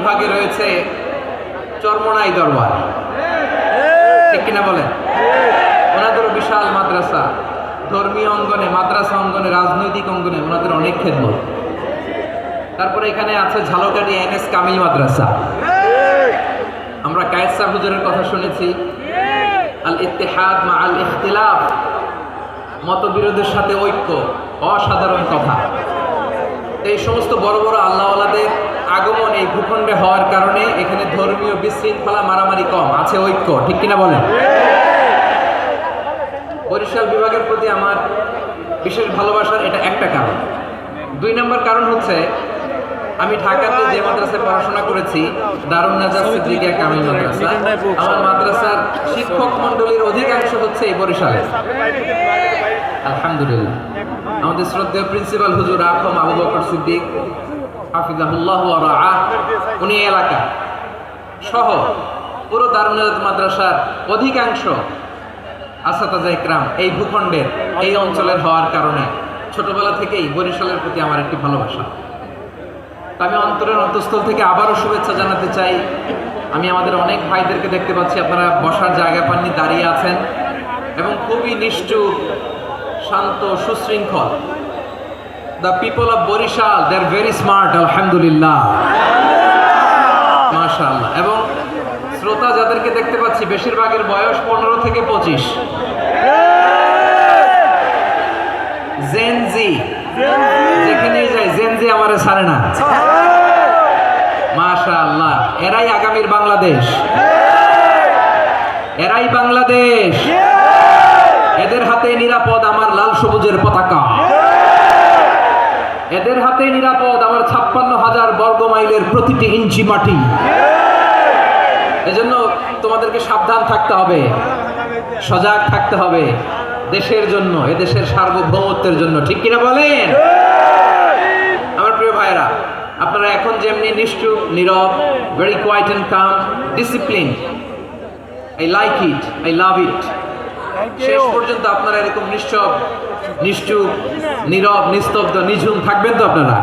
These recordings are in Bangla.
বিভাগে রয়েছে চরমোনাই দরবার, ঠিক কিনা বলেন? ওনাদেরও বিশাল মাদ্রাসা, ধর্মীয় অঙ্গনে, মাদ্রাসা অঙ্গনে, রাজনৈতিক অঙ্গনে ওনাদের অনেক খেদমত। তারপরে এখানে আছে ঝালকাঠি এনএস কামিল মাদ্রাসা। আমরা কায়েদ সাহেব হুজুরের কথা শুনেছি, আল ইত্তেহাদ মা আল ইখতিলাফ, মতবিরোধের সাথে ঐক্য, অসাধারণ কথা। এই সমস্ত বড় বড় আল্লাহওয়ালাদের আগমন এই ভূখণ্ডে হওয়ার কারণে এখানে ধর্মীয় বিশৃঙ্খলা, মারামারি কম, আছে ঐক্য, ঠিক কিনা বলেন? বরিশাল বিভাগের প্রতি আমার বিশেষ ভালোবাসার এটা একটা কারণ। 2 নম্বর কারণ হচ্ছে আমি ঢাকাতে যে মাদ্রাসায় পড়াশোনা করেছি, দারুন নাজাত সিদ্দিকিয়া কামিল মাদ্রাসা, আমার মাদ্রাসার শিক্ষক মণ্ডলীর অধিকাংশ হচ্ছে এই বরিশালের। আলহামদুলিল্লাহ, আমাদের শ্রদ্ধেয় প্রিন্সিপাল হুজুর আখম আবু বকর সিদ্দিক হাফিজাহুল্লাহ ওয়া রাআহ, উনি এলাকা সহ পুরো দারুন নাজাত মাদ্রাসার অধিকাংশ আসাতাজা ইকরাম এই ভূখণ্ডের, এই অঞ্চলের হওয়ার কারণে ছোটবেলা থেকেই বরিশালের প্রতি আমার একটি ভালোবাসা। আমি অন্তরের অন্তঃস্থল থেকে আবারও শুভেচ্ছা জানাতে চাই। আমি আমাদের অনেক ভাইদেরকে দেখতে পাচ্ছি, আপনারা বসার জায়গা পাননি, দাঁড়িয়ে আছেন এবং খুবই নিষ্ঠুর, শান্ত, সুশৃঙ্খল। The people of Barishal, they are very smart, আলহামদুলিল্লাহ, মাশাআল্লাহ। এবং শ্রোতা যাদেরকে দেখতে পাচ্ছি, বেশিরভাগের বয়স 15 থেকে 25। জেনজি, যেখানে যাই জেনজি আমারে ছাড়ে না, মাশাআল্লাহ। এরাই আগামীর বাংলাদেশ, এরাই বাংলাদেশ। এদের হাতে নিরাপদ আমার লাল সবুজের পতাকা, এদের হাতে নিরাপদ আমার 56,000 বর্গ মাইলের প্রতিটি ইঞ্চি মাটি। এজন্য তোমাদেরকে সাবধান থাকতে হবে, সজাগ থাকতে হবে দেশের জন্য, এদেশের সার্বভৌমত্বের জন্য, ঠিক কিনা বলেন? আমার প্রিয় ভাইরা, আপনারা এখন যেমনি নিষ্ঠুর, নীরব, very quiet and calm, discipline, I like it, I love it. শেষ পর্যন্ত আপনারা এরকম নিশ্চুপ, নিষ্ঠুর, নীরব, নিস্তব্ধ, নিঝুম থাকবেন তো আপনারা?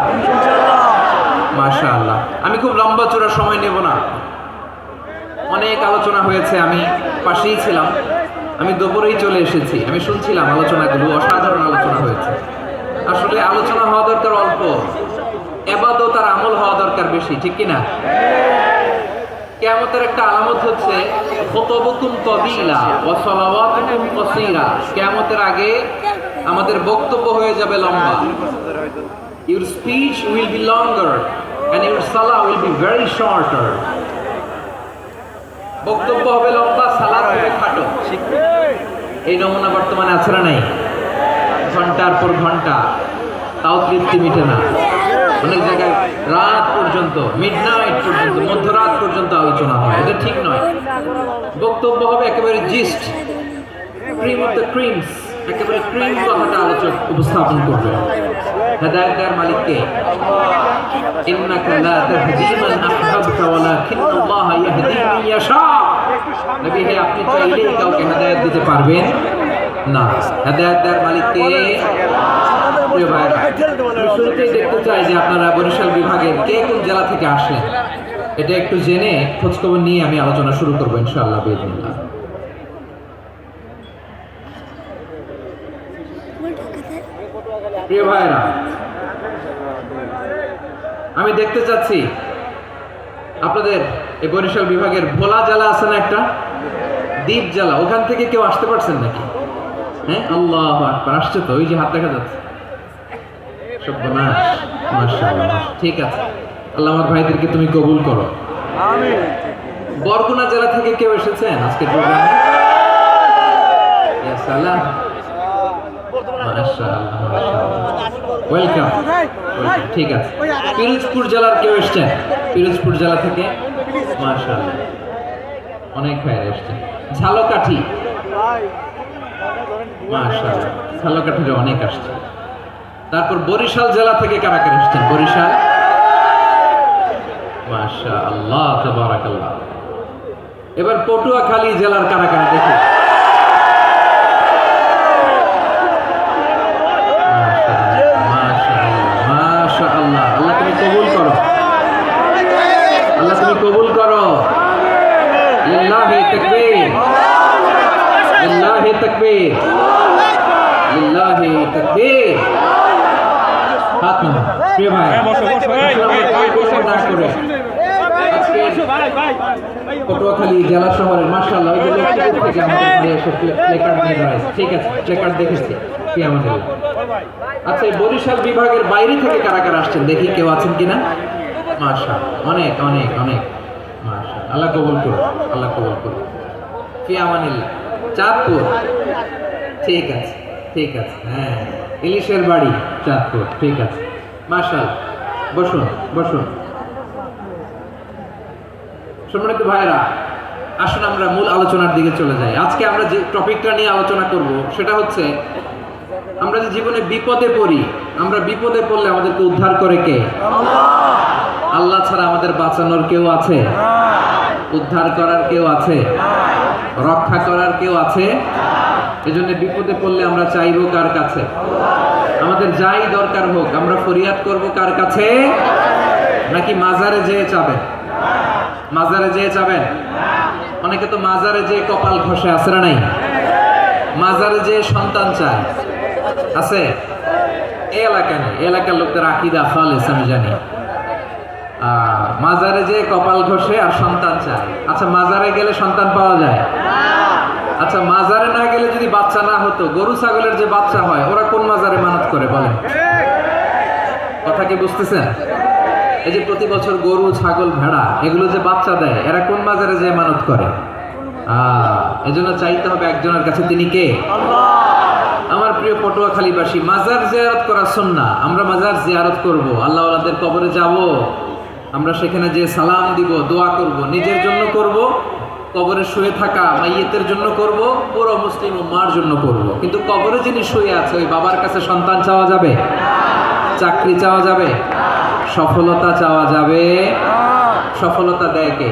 মাশাআল্লাহ। আমি খুব লম্বা চূড়া সময় নেব না, অনেক আলোচনা হয়েছে, আমি পাশেই ছিলাম, আমি দুপুরেই চলে এসেছি, আমি শুনছিলাম আলোচনাগুলো, অসাধারণ আলোচনা হয়েছে। আসলে আলোচনা হওয়া দরকার অল্প, ইবাদত আর আমল হওয়া দরকার বেশি, ঠিক কিনা? কিয়ামতের একটা আলামত হচ্ছে খুতুবুকুম তাবিলা ওয়া সালাওয়াতুকুম কাসীরা। কিয়ামতের আগে আমাদের বক্তব্য হয়ে যাবে লম্বা। Your speech will be longer and your salah will be very shorter. বক্তব্য হবে লম্বা, সালাত হবে খাটো। এই নমুনা বর্তমানে আছে না নাই? ঘন্টার পর ঘন্টা, তাও তৃপ্তি মিটে না। অনেক জায়গায় রাত পর্যন্ত, মিডনাইট পর্যন্ত, মধ্যরাত পর্যন্ত আলোচনা হয়, এটা ঠিক নয়। বক্তব্য হবে একেবারে gist, cream of the creams, একেবারে ক্রিম কথাটা আলোচক উপস্থাপন করবে। হেদায়েতের মালিককে, ইন্নাকা লা তাহদি মান আহবাবতা ওয়ালাকিন্নাল্লাহা ইয়াহদি মান ইয়াশা। নবী হে, আপনি চাইলেই কাউকে হেদায়েত দিতে পারবেন না। হেদায়েতের মালিককে। প্রিয় ভাইরা, শুরুতেই দেখতে চাই যে আপনারা বরিশাল বিভাগের কে কোন জেলা থেকে আসলেন, এটা একটু জেনে খোঁজখবর নিয়ে আমি আলোচনা শুরু করবো ইনশাআল্লাহ বিইজনিল্লাহ। প্রিয় ভাইরা, আমি দেখতে চাচ্ছি আপনাদের এই বরিশাল বিভাগের ভোলা জেলা আছে না একটা, দ্বীপ জেলা, ওখান থেকে কেউ আসতে পারছেন নাকি? হ্যাঁ, আল্লাহু আকবার, আসছে তো, ওই যে হাত দেখা যাচ্ছে। সর্বনাশ, মাশাআল্লাহ, ঠিক আছে, আল্লাহ আমার ভাইদেরকে তুমি কবুল করো। আমিন। বরগুনা জেলা থেকে কেউ এসেছেন আজকে প্রোগ্রামে? ইয়া সালাম, মাশাআল্লাহ, মাশাআল্লাহ, ওয়েলকাম। ঠিক আছে, পিরোজপুর জেলার কেউ এসেছেন? পিরোজপুর জেলা থেকে মাশাআল্লাহ, অনেক ভাইরা এসেছেন। ঝালকাঠি, মাশাআল্লাহ, ঝালকাঠির অনেক আসছে। তারপর বরিশাল জেলা থেকে কারা কারা এসেছেন? বরিশাল, মাশাআল্লাহ, তাবারাকাল্লাহ। এবার পটুয়াখালী জেলার কারা কারা দেখি? মাশাআল্লাহ, মাশাআল্লাহ, আল্লাহ তুমি কবুল করো, আল্লাহ প্রিয় ভাই না করে পটুয়াখালী জেলা শহরের মাশাআল্লাহ ওই যে থেকে আমাদের ভাই এসে প্লেকার্ড নিয়ে দাঁড়াইছে। ঠিক আছে, প্লেকার্ড দেখেছি কি আমাদের। আচ্ছা, এই বরিশাল বিভাগের বাইরে থেকে কারা কারা আসছেন দেখি, কেউ আছেন কিনা? মাশাআল্লাহ, অনেক অনেক অনেক মাশাআল্লাহ। আল্লাহ কবুল করুন, আল্লাহ কবুল করুন। ফি আমানিল্লাহ। চাঁদপুর, ঠিক আছে ঠিক আছে, হ্যাঁ ইলিশের বাড়ি চাঁদপুর, ঠিক আছে মাশাআল্লাহ। বসুন বসুন। সম্মানিত ভাইরা, আসুন আমরা মূল আলোচনার দিকে চলে যাই। আজকে আমরা যে টপিকটা নিয়ে আলোচনা করব সেটা হচ্ছে, আমরা যে জীবনে বিপদে পড়ি, আমরা বিপদে পড়লে আমাদেরকে উদ্ধার করে কে? আল্লাহ ছাড়া আমাদের বাঁচানোর কেউ আছে? উদ্ধার করার কেউ আছে? রক্ষা করার কেউ আছে? এজন্য বিপদে পড়লে আমরা চাইবো কার কাছে? আমাদের যাই দরকার হোক আমরা ফরিয়াদ করব কার কাছে? নাকি মাজারে যেয়ে চাবেন? মাজারে যেয়ে চাবেন? অনেকে তো মাজারে যেয়ে কপাল ঘষে, আছে না নাই? মাজারে যেয়ে সন্তান চায়, আছে? এই এলাকা নেই, এলাকার লোকদের আকীদা খালেস আমি জানি। মাজারে যেয়ে কপাল ঘষে আর সন্তান চায়। আচ্ছা, মাজারে গেলে সন্তান পাওয়া যায়? আচ্ছা, মাজারে না গেলে যদি বাচ্চা না হতো, গরু ছাগলের যে বাচ্চা হয় ওরা কোন মাজারে মানত করে বলেন? কথা কি বুঝতেছেন? এই যে প্রতি বছর গরু ছাগল ভেড়া এগুলো যে বাচ্চা দেয়, এরা কোন মাজারে যে মানত করে? এজন্য চাইতে হবে একজনের কাছে, তিনি কে? আমার প্রিয় পটুয়াখালীবাসী, মাজার জিয়ারত করা সুন্নাহ। আমরা মাজার জিয়ারত করব, আল্লাহ ওয়ালাদের কবরে যাব, আমরা সেখানে যে সালাম দিব, দোয়া করব, নিজের জন্য করব, কবরে শুয়ে থাকা মাইয়েতের জন্য করব, পুরো মুসলিম উম্মার জন্য করব। কিন্তু কবরে যিনি শুয়ে আছে ওই বাবার কাছে সন্তান চাওয়া যাবে? চাকরি চাওয়া যাবে? সফলতা চাওয়া যাবে? সফলতা দেয় কে?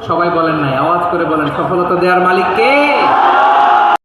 সবাই বলেন নাই, আওয়াজ করে বলেন, সফলতা দেওয়ার মালিক কে?